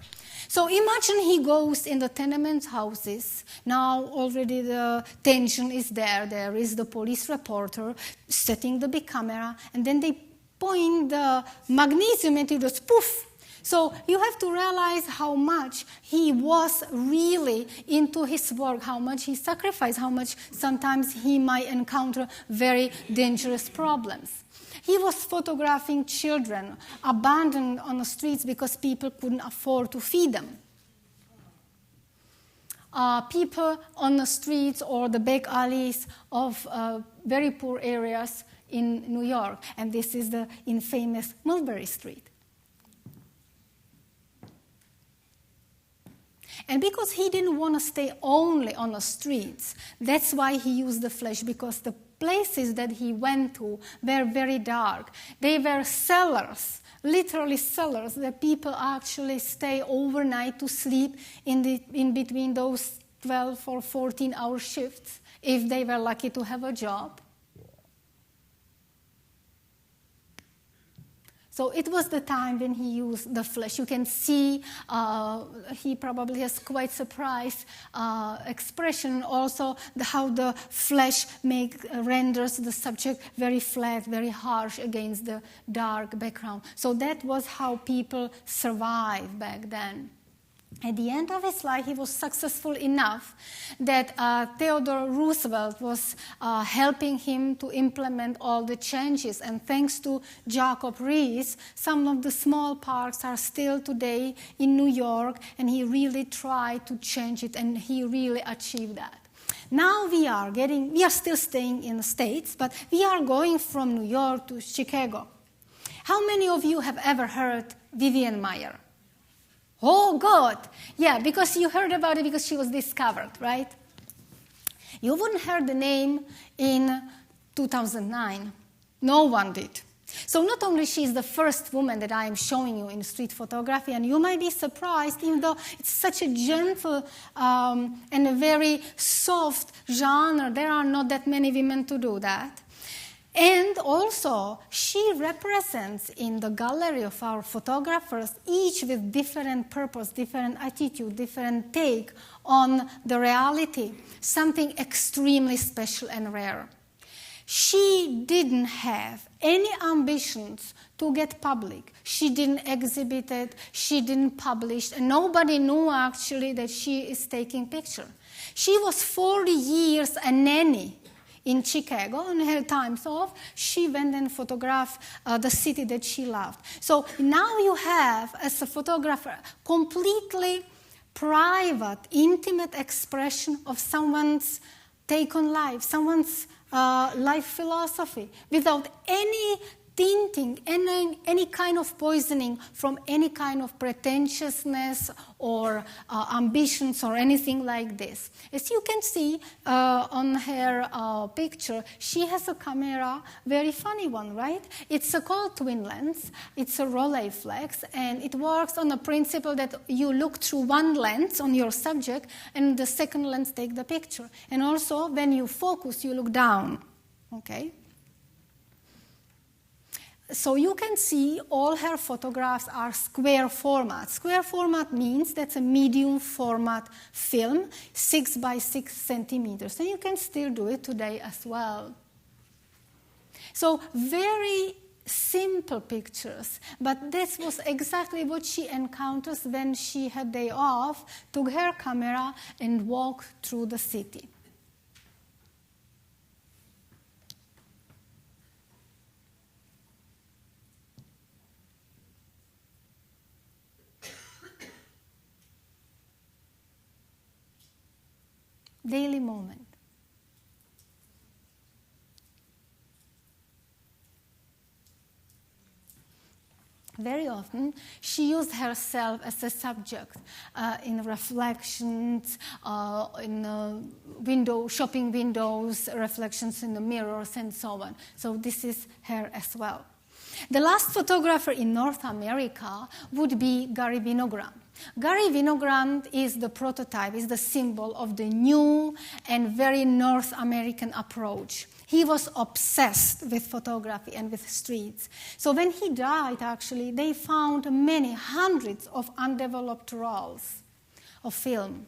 S1: So imagine he goes in the tenement houses. Now already the tension is there. There is the police reporter setting the big camera, and then they point the magnesium into the poof. So you have to realize how much he was really into his work, how much he sacrificed, how much sometimes he might encounter very dangerous problems. He was photographing children abandoned on the streets because people couldn't afford to feed them. People on the streets or the back alleys of very poor areas in New York, and this is the infamous Mulberry Street. And because he didn't want to stay only on the streets, that's why he used the flash, because the places that he went to were very dark. They were cellars, literally cellars, that people actually stay overnight to sleep in between those 12 or 14-hour shifts, if they were lucky to have a job. So it was the time when he used the flash. You can see he probably has quite surprised expression. Also, how the flash renders the subject very flat, very harsh against the dark background. So that was how people survived back then. At the end of his life, he was successful enough that Theodore Roosevelt was helping him to implement all the changes. And thanks to Jacob Riis, some of the small parks are still today in New York, and he really tried to change it, and he really achieved that. Now we are still staying in the States, but we are going from New York to Chicago. How many of you have ever heard Vivian Maier? Oh, God. Yeah, because you heard about it because she was discovered, right? You wouldn't heard the name in 2009. No one did. So not only she is the first woman that I am showing you in street photography, and you might be surprised, even though it's such a gentle and a very soft genre, there are not that many women to do that. And also, she represents in the gallery of our photographers, each with different purpose, different attitude, different take on the reality, something extremely special and rare. She didn't have any ambitions to get public. She didn't exhibit it, she didn't publish, and nobody knew actually that she is taking pictures. She was 40 years a nanny in Chicago. On her times off, she went and photographed the city that she loved. So now you have, as a photographer, completely private, intimate expression of someone's take on life, someone's life philosophy, without any tinting, any kind of poisoning from any kind of pretentiousness or ambitions or anything like this. As you can see on her picture, she has a camera, very funny one, right? It's called twin lens. It's a Rolleiflex, and it works on the principle that you look through one lens on your subject, and the second lens takes the picture. And also, when you focus, you look down, okay? So you can see all her photographs are square format. Square format means that's a medium format film, 6 by 6 centimeters. And you can still do it today as well. So very simple pictures, but this was exactly what she encounters when she had day off, took her camera and walked through the city. Daily moment. Very often, she used herself as a subject in reflections, in shopping windows, reflections in the mirrors, and so on. So this is her as well. The last photographer in North America would be Gary Winogrand. Gary Winogrand is the prototype, is the symbol of the new and very North American approach. He was obsessed with photography and with streets. So when he died, actually, they found many hundreds of undeveloped rolls of film.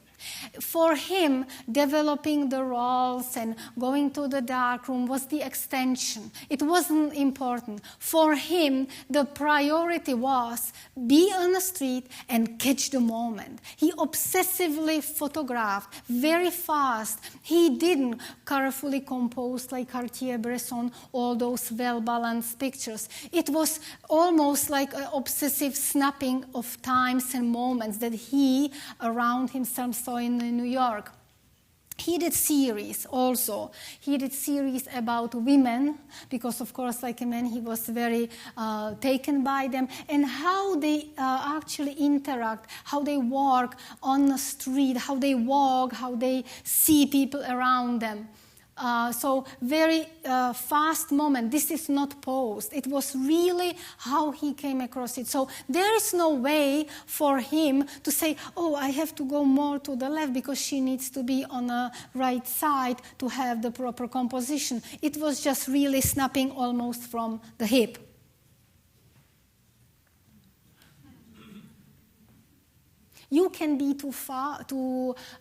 S1: For him, developing the rolls and going to the darkroom was the extension. It wasn't important. For him, the priority was be on the street and catch the moment. He obsessively photographed very fast. He didn't carefully compose like Cartier Bresson all those well-balanced pictures. It was almost like an obsessive snapping of times and moments that he around himself saw in New York. He did series also. He did series about women because, of course, like a man, he was very taken by them and how they actually interact, how they walk on the street, how they walk, how they see people around them. So very fast moment. This is not posed. It was really how he came across it. So there is no way for him to say, oh, I have to go more to the left because she needs to be on the right side to have the proper composition. It was just really snapping almost from the hip. You can be too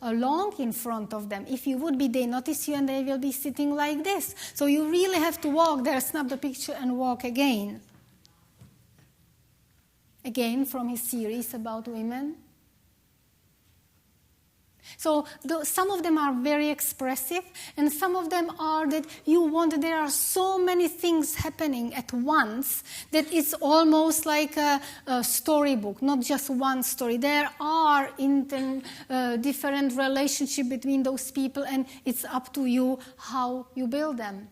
S1: long in front of them. If you would be, they notice you and they will be sitting like this. So you really have to walk there, snap the picture, and walk again. Again, from his series about women. So some of them are very expressive, and some of them are that you want, there are so many things happening at once that it's almost like a storybook, not just one story. There are different relationships between those people, and it's up to you how you build them.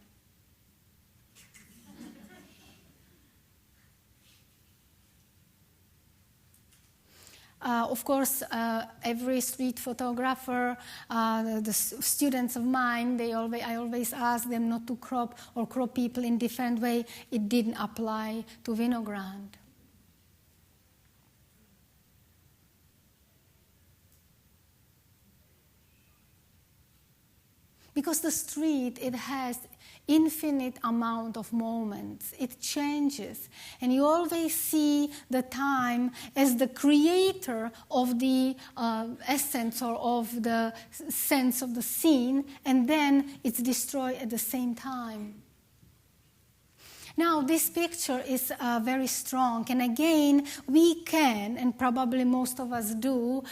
S1: Of course, every street photographer, the students of mine, I always ask them not to crop people in different way. It didn't apply to Vinograd. Because the street, it has infinite amount of moments. It changes. And you always see the time as the creator of the essence or of the sense of the scene, and then it's destroyed at the same time. Now, this picture is very strong, and again, we can, and probably most of us do,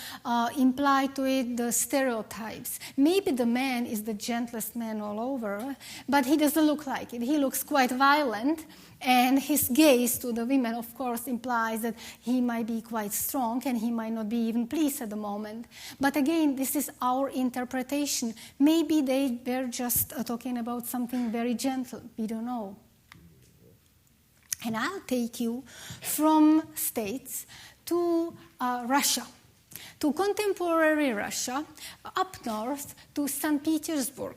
S1: imply to it the stereotypes. Maybe the man is the gentlest man all over, but he doesn't look like it. He looks quite violent, and his gaze to the women, of course, implies that he might be quite strong, and he might not be even pleased at the moment. But again, this is our interpretation. Maybe they were just talking about something very gentle. We don't know. And I'll take you from States to Russia, to contemporary Russia, up north to St. Petersburg.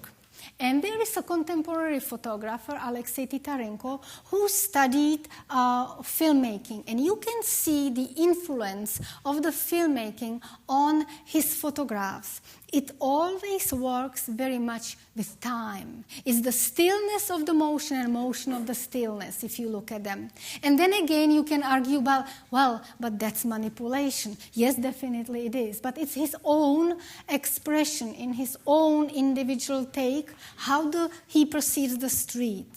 S1: And there is a contemporary photographer, Alexei Titarov, who studied filmmaking. And you can see the influence of the filmmaking on his photographs. It always works very much with time. It's the stillness of the motion and motion of the stillness, if you look at them. And then again, you can argue, well, but that's manipulation. Yes, definitely it is. But it's his own expression, in his own individual take, how he perceives the street.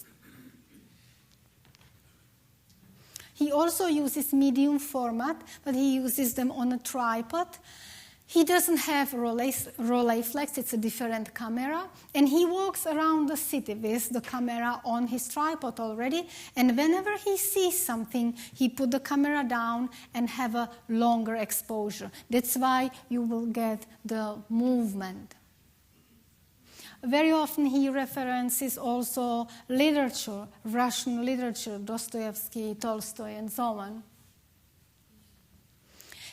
S1: He also uses medium format, but he uses them on a tripod. He doesn't have Rolleiflex, it's a different camera, and he walks around the city with the camera on his tripod already, and whenever he sees something, he put the camera down and have a longer exposure. That's why you will get the movement. Very often he references also literature, Russian literature, Dostoevsky, Tolstoy, and so on.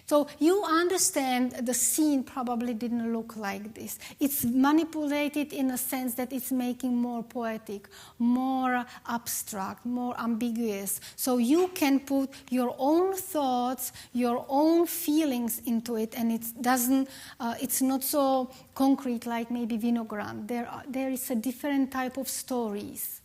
S1: So you understand the scene probably didn't look like this. It's manipulated in a sense that it's making more poetic, more abstract, more ambiguous. So you can put your own thoughts, your own feelings into it, and it's not so concrete like maybe Vinograd. There is a different type of stories.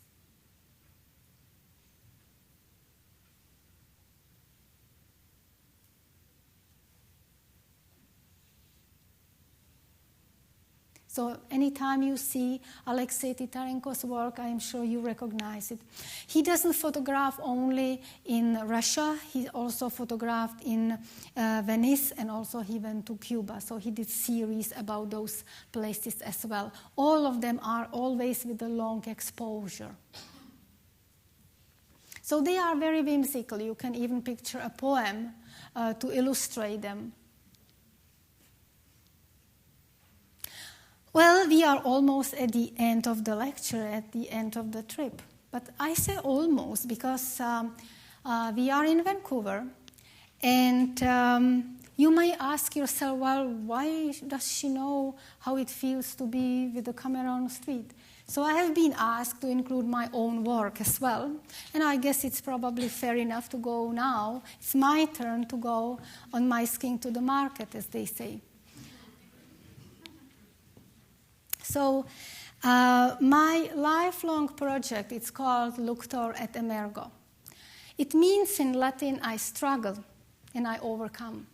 S1: So anytime you see Alexei Titarenko's work, I'm sure you recognize it. He doesn't photograph only in Russia. He also photographed in Venice, and also he went to Cuba. So he did series about those places as well. All of them are always with a long exposure. So they are very whimsical. You can even picture a poem to illustrate them. Well, we are almost at the end of the lecture, at the end of the trip. But I say almost because we are in Vancouver, and you may ask yourself, well, why does she know how it feels to be with the camera on the street? So I have been asked to include my own work as well, and I guess it's probably fair enough to go now. It's my turn to go on my skin to the market, as they say. So my lifelong project, it's called Luctor et Emergo. It means in Latin, I struggle and I overcome.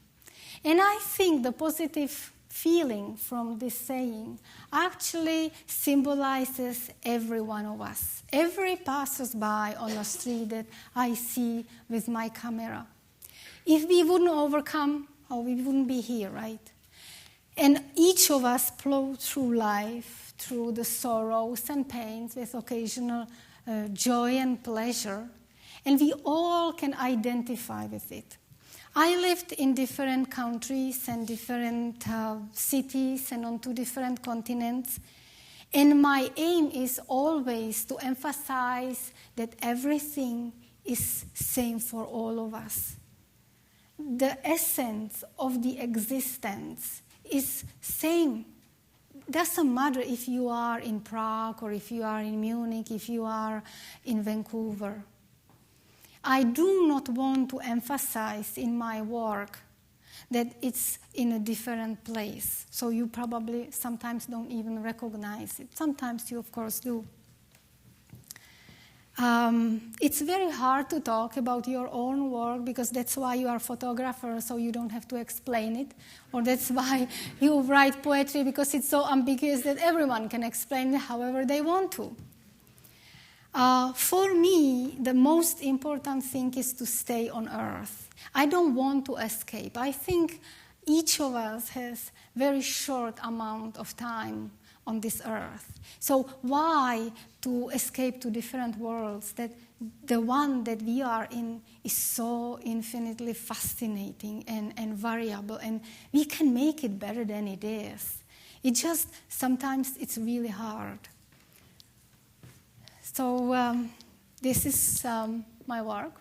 S1: And I think the positive feeling from this saying actually symbolizes every one of us, every passersby on the street that I see with my camera. If we wouldn't overcome, we wouldn't be here, right? And each of us plow through life, through the sorrows and pains with occasional joy and pleasure, and we all can identify with it. I lived in different countries and different cities and on 2 different continents, and my aim is always to emphasize that everything is same for all of us. The essence of the existence is same. Doesn't matter if you are in Prague or if you are in Munich, if you are in Vancouver. I do not want to emphasize in my work that it's in a different place. So you probably sometimes don't even recognize it. Sometimes you, of course, do. It's very hard to talk about your own work because that's why you are a photographer, so you don't have to explain it. Or that's why you write poetry, because it's so ambiguous that everyone can explain it however they want to. For me, the most important thing is to stay on Earth. I don't want to escape. I think each of us has very short amount of time on this Earth. So why to escape to different worlds that the one that we are in is so infinitely fascinating and variable, and we can make it better than it is. It just, sometimes it's really hard. So this is my work.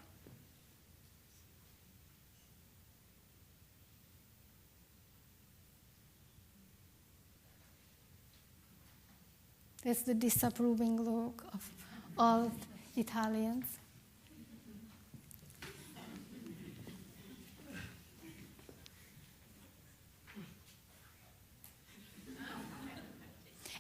S1: That's the disapproving look of all Italians.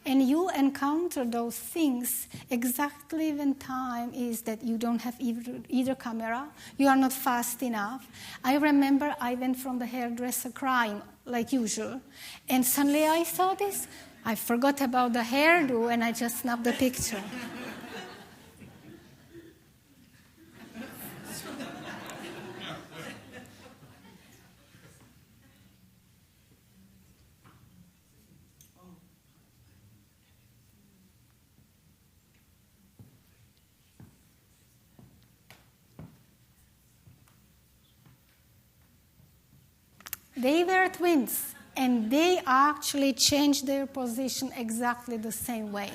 S1: And you encounter those things exactly when time is that you don't have either camera, you are not fast enough. I remember I went from the hairdresser crying, like usual, and suddenly I saw this. I forgot about the hairdo, and I just snapped the picture. They were twins. And they actually changed their position exactly the same way.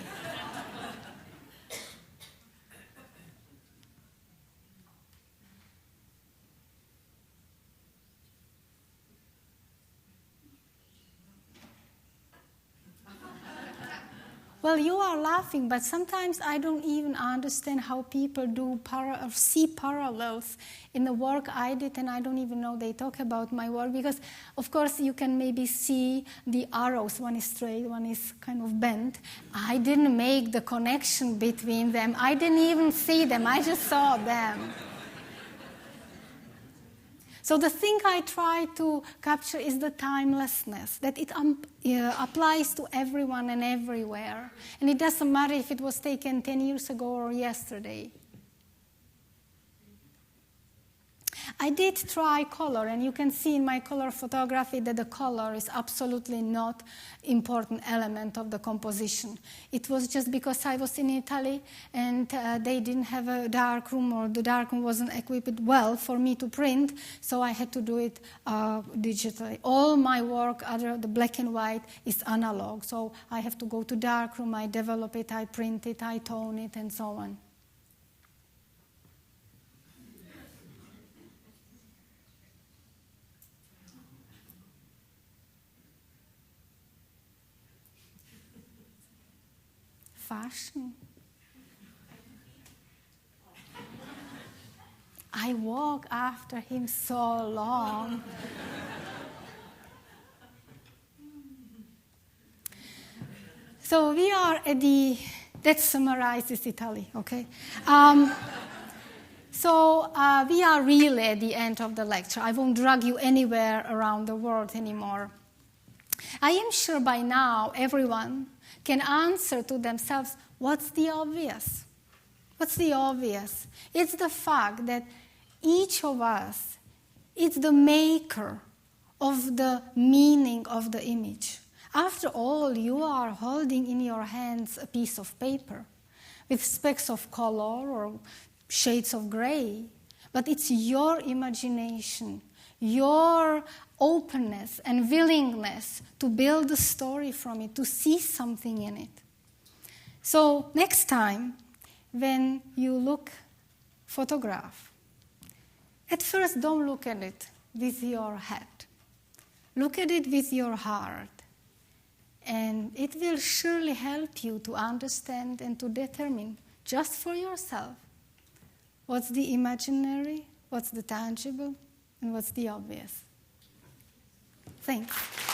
S1: Well, you are laughing, but sometimes I don't even understand how people do see parallels in the work I did, and I don't even know they talk about my work, because, of course, you can maybe see the arrows. One is straight, one is kind of bent. I didn't make the connection between them. I didn't even see them. I just saw them. So the thing I try to capture is the timelessness, that it applies to everyone and everywhere. And it doesn't matter if it was taken 10 years ago or yesterday. I did try color, and you can see in my color photography that the color is absolutely not an important element of the composition. It was just because I was in Italy and they didn't have a dark room, or the dark room wasn't equipped well for me to print, so I had to do it digitally. All my work, the black and white, is analog, so I have to go to dark room, I develop it, I print it, I tone it, and so on. Fashion. I walk after him so long. So we are at that summarizes Italy, okay? So we are really at the end of the lecture. I won't drag you anywhere around the world anymore. I am sure by now everyone can answer to themselves, what's the obvious? What's the obvious? It's the fact that each of us is the maker of the meaning of the image. After all, you are holding in your hands a piece of paper with specks of color or shades of gray, but it's your imagination, your openness and willingness to build a story from it, to see something in it. So next time, when you photograph, at first don't look at it with your head. Look at it with your heart. And it will surely help you to understand and to determine, just for yourself, what's the imaginary, what's the tangible, and what's the obvious. Thanks.